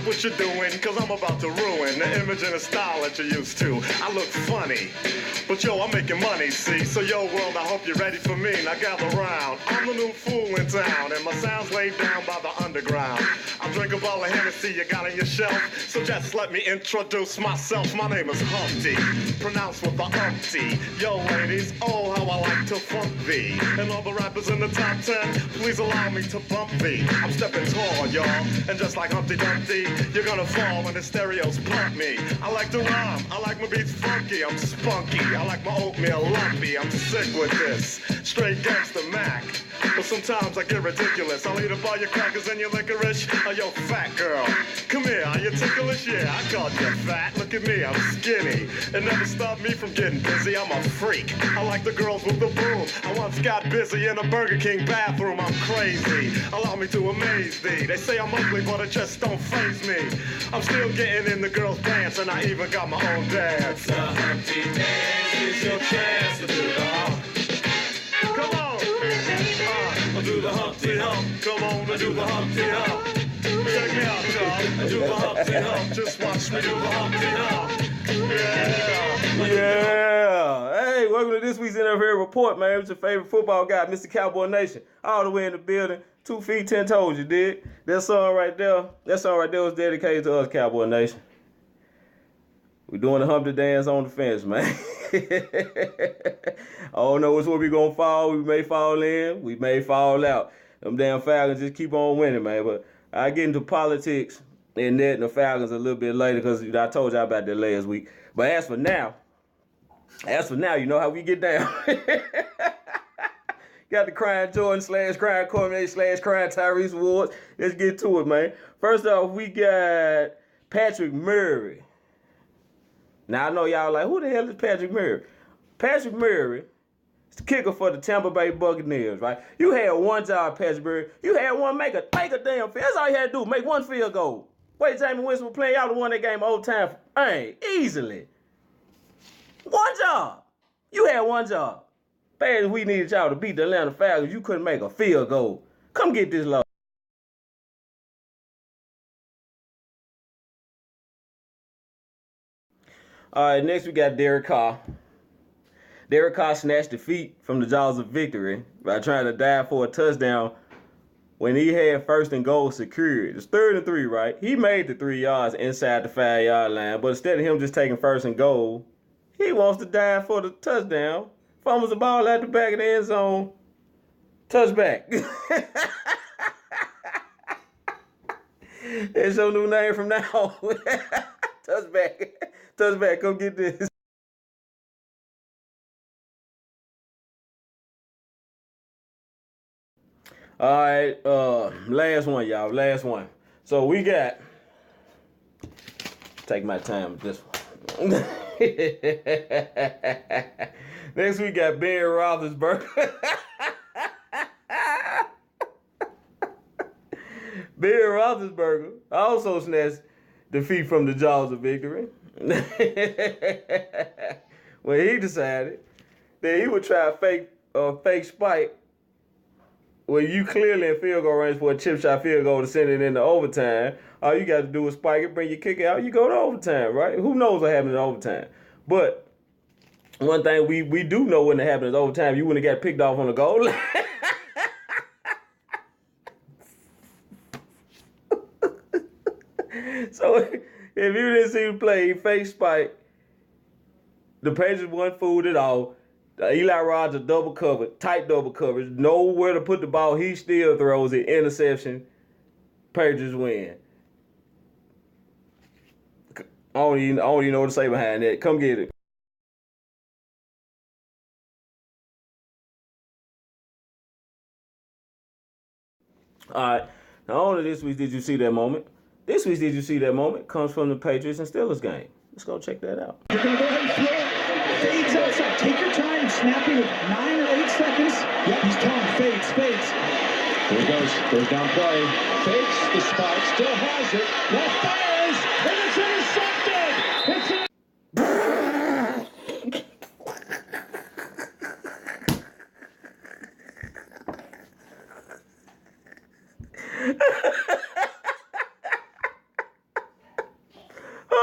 what you're doing, cause I'm about to ruin the image and the style that you're used to. I look funny, but yo, I'm making money, see? So yo, world, I hope you're ready for me. Now gather round. I'm the new fool in town, and my sound's laid down by the underground. I drink a bottle of Hennessy you got on your shelf, so just let me introduce myself. My name is Humpty, pronounced with the umpty. Yo, ladies, oh, how I like to funk thee. And all the rappers in the top 10, please allow me to bump thee. I'm stepping tall, y'all, and just like Humpty Dumpty, you're gonna fall when the stereos pump me. I like to rhyme, I like my beats funky, I'm spunky. I like my oatmeal lumpy, I'm sick with this. Straight gangster Mac. But sometimes I get ridiculous. I'll eat up all your crackers and your licorice. Oh, yo, fat girl, come here. Are you ticklish? Yeah, I called you fat. Look at me, I'm skinny. It never stopped me from getting busy. I'm a freak. I like the girls with the boom. I once got busy in a Burger King bathroom. I'm crazy. Allow me to amaze thee. They say I'm ugly, but it just don't faze me. I'm still getting in the girls' pants, and I even got my own dance. The Humpty Dance is your chance to do the hump. Come on. I do the Humpty Hump. Come on, I do the Humpty Hump. check me out, y'all. I do the Humpty Hump. Just watch me I do the Humpty Hump. Yeah. Hey, welcome to this week's NFL Report, man. It's your favorite football guy, Mr. Cowboy Nation. All the way in the building. 2 feet, 10 toes, you did. That song right there was dedicated to us, Cowboy Nation. We're doing the Humpty Dance on the fence, man. I don't know which way we gonna fall. We may fall in, we may fall out. Them damn Falcons just keep on winning, man. But I get into politics and that and the Falcons a little bit later because I told y'all about that last week. But as for now, you know how we get down. Got the crying Jordan / crying Cormier / crying Tyrese Woods. Let's get to it, man. First off, we got Patrick Murray. Now, I know y'all like, who the hell is Patrick Murray? Patrick Murray is the kicker for the Tampa Bay Buccaneers, right? You had one job, Patrick Murray. You had one, make a damn field. That's all you had to do, make one field goal. Wait, Jameis Winston was playing, y'all would have won that game overtime. Easily. One job. You had one job. Bad as we needed y'all to beat the Atlanta Falcons, you couldn't make a field goal. Come get this low. All right, next we got Derek Carr. Derek Carr snatched defeat from the jaws of victory by trying to dive for a touchdown when he had 1st and goal secured. It's 3rd and 3, right? He made the 3 yards inside the 5-yard line, but instead of him just taking 1st and goal, he wants to dive for the touchdown. Fumbles the ball at the back of the end zone. Touchback. That's your new name from now on. Touchback. Touchback, come get this. All right, last one, y'all. Last one. So we got. Take my time with this one. Next we got Ben Roethlisberger. Ben Roethlisberger also snatched defeat from the jaws of victory. When he decided that he would try a fake spike when you clearly in field goal range for a chip shot field goal to send it into overtime. All you got to do is spike it, bring your kicker out, you go to overtime, right? Who knows what happened in overtime? But one thing we do know when it happened in overtime, you wouldn't have got picked off on the goal line. So if you didn't see the play, he fake spike. The Patriots wasn't fooled at all. Eli Rogers double covered, tight double coverage, nowhere to put the ball. He still throws it, interception. Patriots win. I don't even know what to say behind that. Come get it. All right. Not only this week did you see that moment. This week did you see that moment comes from the Patriots and Steelers game. Let's go check that out. You're going to go ahead and throw it. Fades outside. Take your time and snap it with 9 or 8 seconds. Yep, he's calling fades. Here he goes. Goes down play. Fakes the spot. Still has it. Left fires. And it's intercepted. It's in.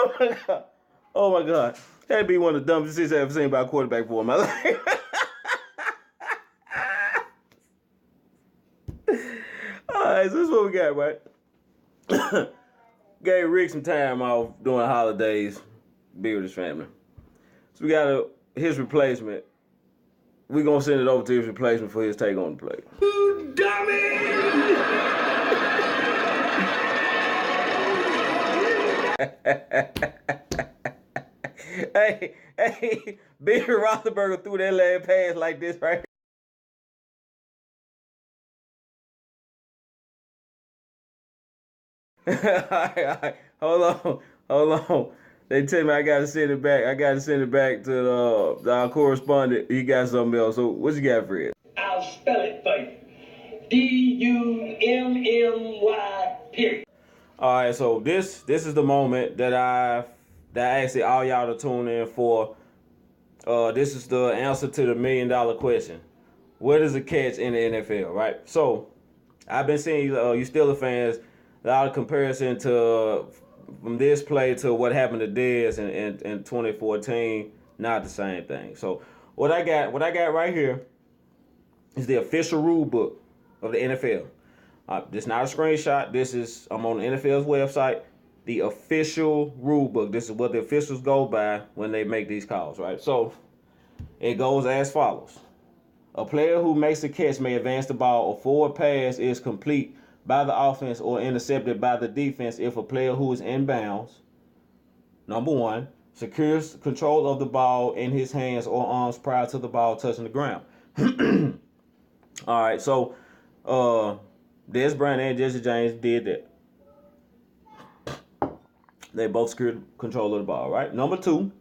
Oh my God. Oh my God. That'd be one of the dumbest decisions I've ever seen by a quarterback before in my life. Alright, so this is what we got, right? Gave Rick some time off during the holidays, be with his family. So we got his replacement. We're gonna send it over to his replacement for his take on the play. You dummy! Hey, Ben Roethlisberger threw that last pass like this right. All right. Hold on. They tell me I gotta send it back. I gotta send it back to our correspondent. He got something else. So what you got, Fred? I'll spell it for you. D-U-M-M-Y, period. All right, so this is the moment that I asked all y'all to tune in for. This is the answer to the $1 million question. What is a catch in the NFL, right? So I've been seeing you Steelers fans, a lot of comparison to from this play to what happened to Dez in 2014. Not the same thing. So what I got right here is the official rule book of the NFL. This is not a screenshot. I'm on the NFL's website. The official rule book. This is what the officials go by when they make these calls, right? So it goes as follows. A player who makes a catch may advance the ball. A forward pass is complete by the offense or intercepted by the defense if a player who is in bounds, number one, secures control of the ball in his hands or arms prior to the ball touching the ground. All right, so Dez Bryant and Jesse James did that. They both secured control of the ball, right? Number two,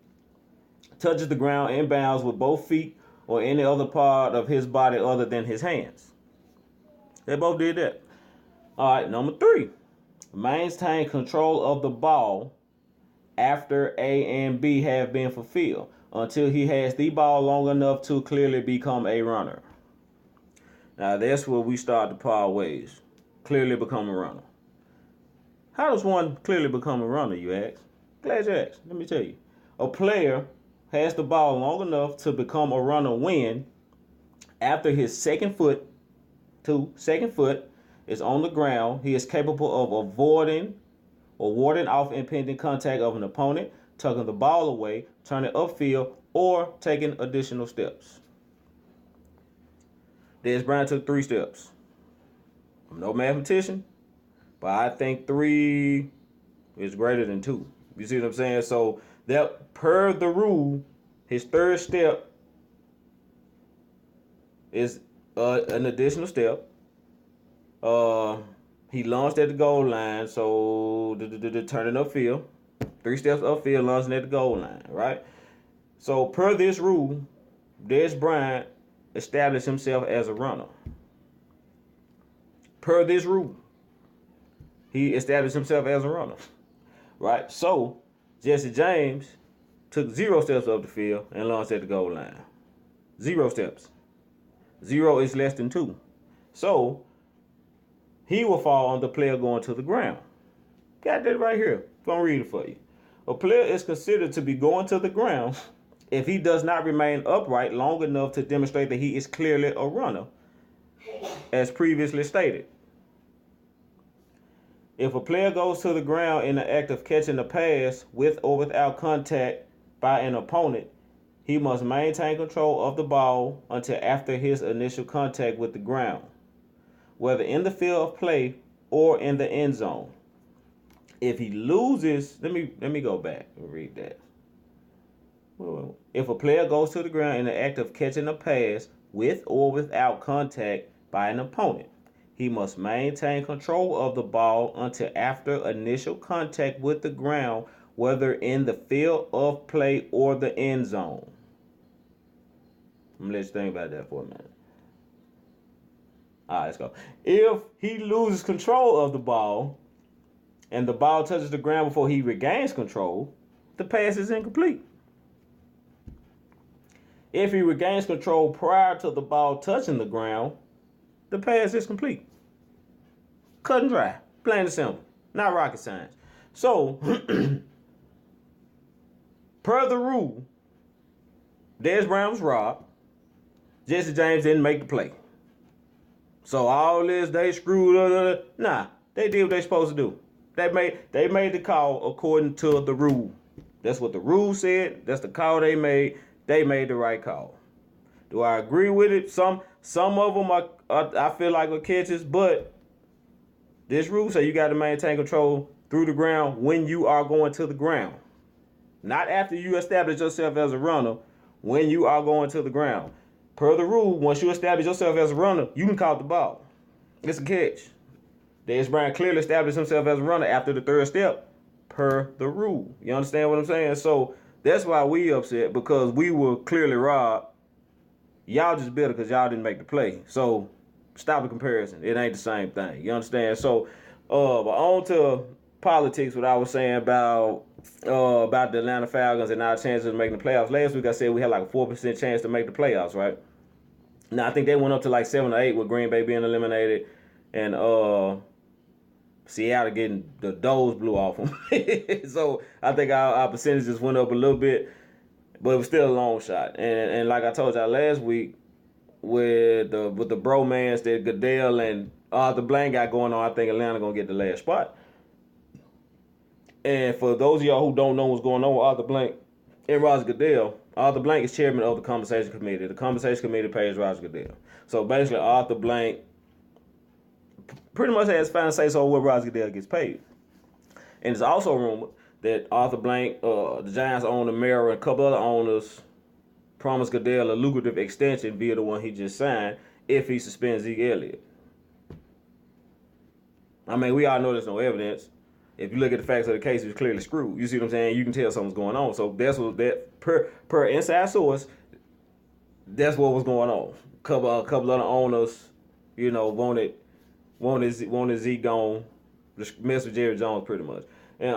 touches the ground in bounds with both feet or any other part of his body other than his hands. They both did that. All right, number three, maintain control of the ball after A and B have been fulfilled until he has the ball long enough to clearly become a runner. Now, that's where we start to part ways. Clearly become a runner. How does one clearly become a runner, you ask? Glad you asked. Let me tell you. A player has the ball long enough to become a runner when, after his second foot is on the ground, he is capable of avoiding or warding off impending contact of an opponent, tucking the ball away, turning upfield, or taking additional steps. Dez Bryant took 3 steps. I'm no mathematician, but I think 3 is greater than 2. You see what I'm saying? So that per the rule, his third step is an additional step. He launched at the goal line, so turning upfield. 3 steps upfield, launching at the goal line, right? So per this rule, Dez Bryant established himself as a runner. Per this rule, he established himself as a runner, right? So Jesse James took 0 steps up the field and launched at the goal line. 0 steps. 0 is less than 2. So he will fall on the player going to the ground. Got that right here. Gonna read it for you. A player is considered to be going to the ground if he does not remain upright long enough to demonstrate that he is clearly a runner, as previously stated. If a player goes to the ground in the act of catching a pass with or without contact by an opponent, he must maintain control of the ball until after his initial contact with the ground, whether in the field of play or in the end zone. If he loses, let me go back and read that. If a player goes to the ground in the act of catching a pass with or without contact by an opponent, he must maintain control of the ball until after initial contact with the ground, whether in the field of play or the end zone. I'm gonna let you think about that for a minute. All right, let's go. If he loses control of the ball and the ball touches the ground before he regains control, the pass is incomplete. If he regains control prior to the ball touching the ground, the pass is complete. Cut and dry. Plain and simple. Not rocket science. So, per the rule, Dez Bryant was robbed. Jesse James didn't make the play. So all this, they screwed up. Nah, they did what they supposed to do. They made the call according to the rule. That's what the rule said. That's the call they made. They made the right call. Do I agree with it? Some of them I feel like are catches, but this rule says you got to maintain control through the ground when you are going to the ground. Not after you establish yourself as a runner, when you are going to the ground. Per the rule, once you establish yourself as a runner, you can caught the ball. It's a catch. Dez Bryant clearly established himself as a runner after the third step, per the rule. You understand what I'm saying? So that's why we upset, because we were clearly robbed. Y'all just bitter because y'all didn't make the play. So stop the comparison. It ain't the same thing. You understand? So but on to politics, what I was saying about the Atlanta Falcons and our chances of making the playoffs. Last week I said we had like a 4% chance to make the playoffs, right? Now I think they went up to like 7 or 8 with Green Bay being eliminated and Seattle getting the doors blew off them. So I think our percentages went up a little bit, but it was still a long shot. And like I told y'all last week, with the bromance that Goodell and Arthur Blank got going on, I think Atlanta gonna get the last spot. And for those of y'all who don't know what's going on with Arthur Blank and Roger Goodell, Arthur Blank is chairman of the Compensation Committee. The Compensation Committee pays Roger Goodell. So basically, Arthur Blank pretty much has final say so what Roger Goodell gets paid. And it's also rumored that Arthur Blank, the Giants owner, Mayor, and a couple other owners promised Goodell a lucrative extension via the one he just signed if he suspends Zeke Elliott. I mean, we all know there's no evidence. If you look at the facts of the case, it's clearly screwed. You see what I'm saying? You can tell something's going on. So that's what that per inside source, that's what was going on. A couple other owners, you know, wanted Zeke gone, just mess with Jerry Jones pretty much. And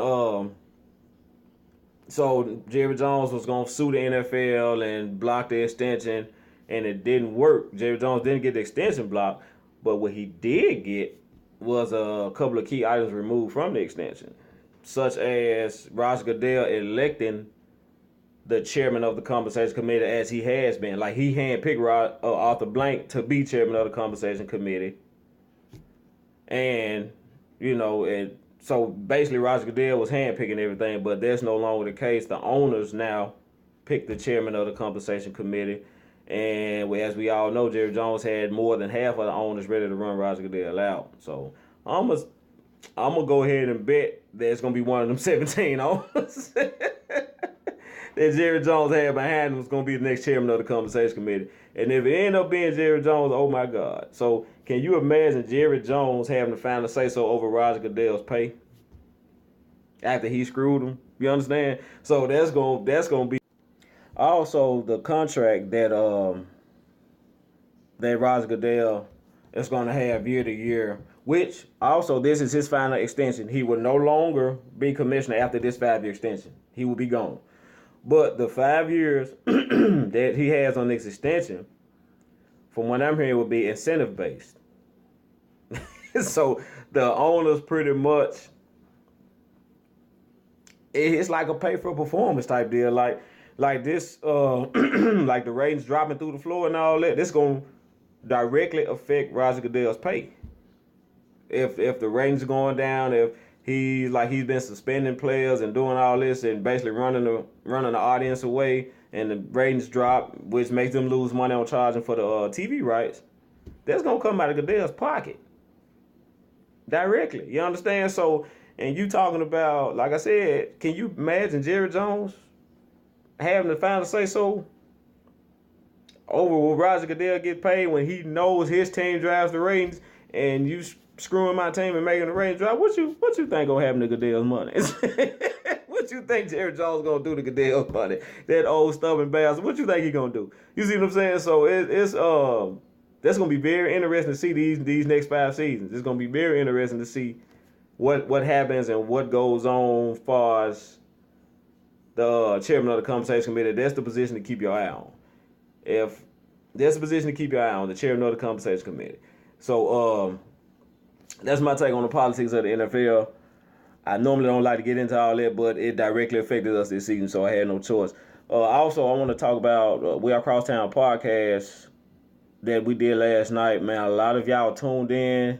so Jerry Jones was gonna sue the NFL and block the extension, and it didn't work. Jerry Jones didn't get the extension blocked, but what he did get was a couple of key items removed from the extension, such as Roger Goodell electing the chairman of the Compensation Committee as he has been. Like, he handpicked Arthur Blank to be chairman of the Compensation Committee. And, you know, so basically Roger Goodell was handpicking everything, but that's no longer the case. The owners now pick the chairman of the Compensation Committee. And as we all know, Jerry Jones had more than half of the owners ready to run Roger Goodell out. So I'm gonna go ahead and bet that it's gonna be one of them 17 owners that Jerry Jones had behind him was gonna be the next chairman of the Compensation Committee. And if it end up being Jerry Jones, oh my God! So can you imagine Jerry Jones having the final say so over Roger Goodell's pay after he screwed him? You understand? So that's gonna be. Also, the contract that Roger Goodell is going to have year to year, which also this is his final extension. He will no longer be commissioner after this 5-year extension. He will be gone. But the 5 years that he has on this extension, from what I'm hearing, will be incentive based. So the owners pretty much, it's like a pay for performance type deal. Like this, like the ratings dropping through the floor and all that, this gonna directly affect Roger Goodell's pay. If the ratings are going down, if he's been suspending players and doing all this and basically running the audience away, and the ratings drop, which makes them lose money on charging for the TV rights, that's gonna come out of Goodell's pocket directly. You understand? So, and you talking about, like I said, can you imagine Jerry Jones having the final say so over what Roger Goodell get paid when he knows his team drives the ratings, and you screwing my team and making the ratings drop? What you think gonna happen to Goodell's money? What you think Jerry Jones gonna do to Goodell's money? That old stubborn bastard. What you think he gonna do? You see what I'm saying? So it's that's gonna be very interesting to see these next 5 seasons. It's gonna be very interesting to see what happens and what goes on as far as the chairman of the Compensation Committee. That's the position to keep your eye on. If that's the position to keep your eye on, the chairman of the Compensation Committee. So that's my take on the politics of the NFL. I normally don't like to get into all that, but it directly affected us this season, so I had no choice. Also, I want to talk about We Are Crosstown podcast that we did last night, man. A lot of y'all tuned in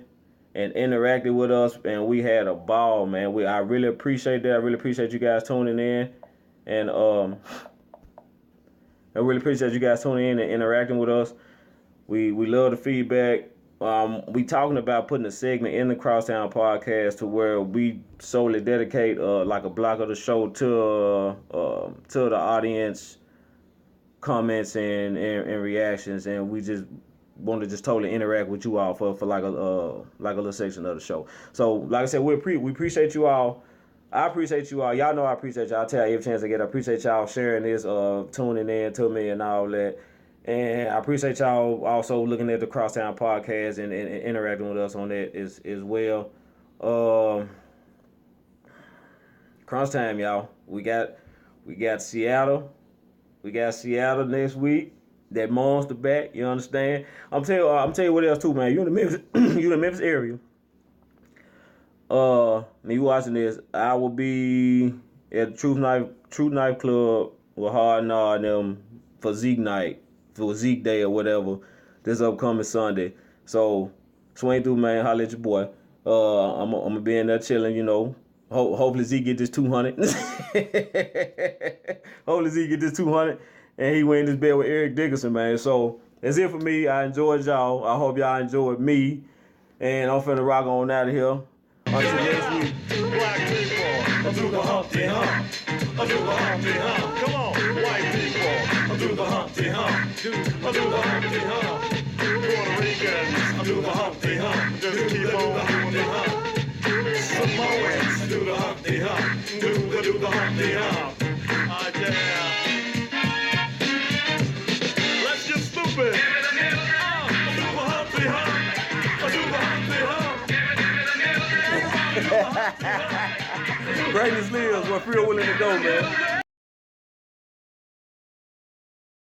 and interacted with us, and we had a ball, man. I really appreciate that. I really appreciate you guys tuning in, and I really appreciate you guys tuning in and interacting with us. We love the feedback. We talking about putting a segment in the Crosstown podcast to where we solely dedicate like a block of the show to the audience comments and reactions, and we just want to just totally interact with you all for like a little section of the show. So like I said, we appreciate you all. I appreciate you all. Y'all know I appreciate y'all. I tell you every chance I get. I appreciate y'all sharing this, tuning in to me and all that. And I appreciate y'all also looking at the Crosstown podcast and interacting with us on that as well. Crunch time, y'all. We got Seattle. We got Seattle next week. That monster back. You understand? I'm tell you what else too, man. You in the Memphis area. Me watching this, I will be at Truth Knife Club with Hard Nod them for Zeke night, for Zeke Day or whatever, this upcoming Sunday. So swing through, man. Holla at your boy. I'm gonna be in there chilling, you know. Hopefully Zeke get this 200. Hopefully Zeke get this 200, and he went in this bed with Eric Dickerson, man. So that's it for me. I enjoyed y'all. I hope y'all enjoyed me, and I'm finna rock on out of here. Until next week. Black people, do the Humpty Hump. Do the Humpty Hump. Come on, white people, do the Humpty Hump. Do the Humpty Hump. Puerto Ricans, do the Humpty Hump. Just keep on doing the hump. Samoans, do the Humpty Hump. Do the Humpty Hump. Yeah. Let's get stupid. Do the Humpty Hump. Do the Humpty Hump. Greatness lives where free willing to go, man.